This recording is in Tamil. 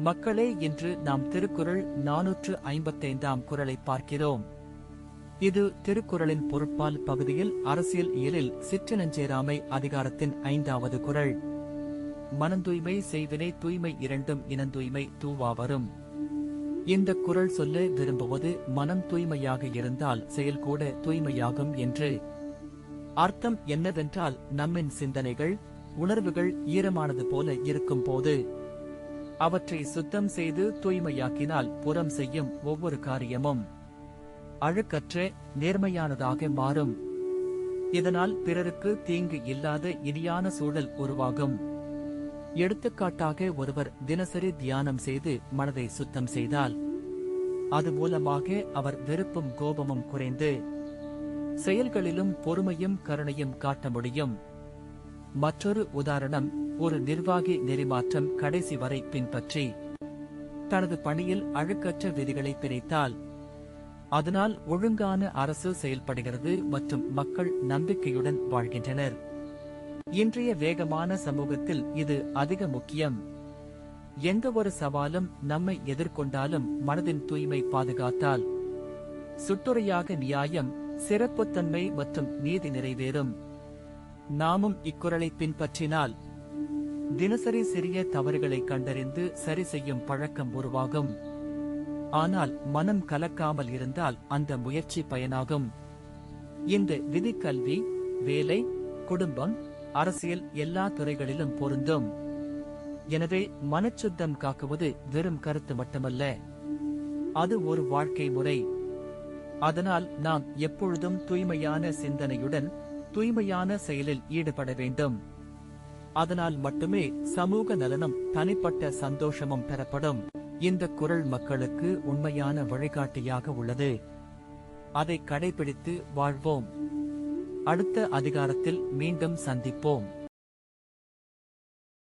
மக்களே, இன்று நாம் திருக்குறள் 455ஆம் குறளை பார்க்கிறோம். இது திருக்குறளின் பொருட்பால் பகுதியில் அரசியல் இயலில் சிற்றினஞ்சேராமை அதிகாரத்தின் 5வது குறள். மனந்தூய்மை செய்வினை தூய்மை இரண்டும் இனந்தூய்மை தூவாவரும். இந்த குறள் சொல்ல விரும்புவது மனம் தூய்மையாக இருந்தால் செயல்கூட தூய்மையாகும் என்று. அர்த்தம் என்னவென்றால், நம்மின் சிந்தனைகள், உணர்வுகள் ஈரமானது போல இருக்கும் போது அவற்றை சுத்தம் செய்து தூய்மையாக்கினால் புறம் செய்யும் ஒவ்வொரு காரியமும் அழுக்கற்ற நேர்மையானதாக மாறும். இதனால் பிறருக்கு தீங்கு இல்லாத இனியான சூழல் உருவாகும். எடுத்துக்காட்டாக, ஒருவர் தினசரி தியானம் செய்து மனதை சுத்தம் செய்தால் அது மூலமாக அவர் வெறுப்பும் கோபமும் குறைந்து செயல்களிலும் பொறுமையும் கருணையும் காட்ட முடியும். மற்றொரு உதாரணம், ஒரு நிர்வாகி நெறிமாற்றம் கடைசி வரை பின்பற்றி தனது பணியில் அழுக்கற்ற விதிகளை பிணைத்தால் அதனால் ஒழுங்கான அரசு செயல்படுகிறது மற்றும் மக்கள் நம்பிக்கையுடன் வாழ்கின்றனர். இன்றைய வேகமான சமூகத்தில் இது அதிக முக்கியம். எந்த ஒரு சவாலும் நம்மை எதிர்கொண்டாலும் மனதின் தூய்மை பாதுகாத்தால் சுட்டுரையாக நியாயம், சிறப்புத்தன்மை மற்றும் நீதி நிறைவேறும். நாமும் இக்குறளை பின்பற்றினால் தினசரி சிறிய தவறுகளை கண்டறிந்து சரி செய்யும் பழக்கம் உருவாகும். ஆனால் மனம் கலக்காமல் இருந்தால் அந்த முயற்சி பயனாகும். இந்த விதி கல்வி, வேலை, குடும்பம், அரசியல் எல்லா துறைகளிலும் பொருந்தும். எனவே மனச்சுத்தம் காக்குவது வெறும் கருத்து மட்டுமல்ல, அது ஒரு வாழ்க்கை முறை. அதனால் நாம் எப்பொழுதும் தூய்மையான சிந்தனையுடன் தூய்மையான செயலில் ஈடுபட வேண்டும். அதனால் மட்டுமே சமூக நலனும் தனிப்பட்ட சந்தோஷமும் பெறப்படும். இந்த குறள் மக்களுக்கு உண்மையான வழிகாட்டியாக உள்ளது. அதை கடைபிடித்து வாழ்வோம். அடுத்த அதிகாரத்தில் மீண்டும் சந்திப்போம்.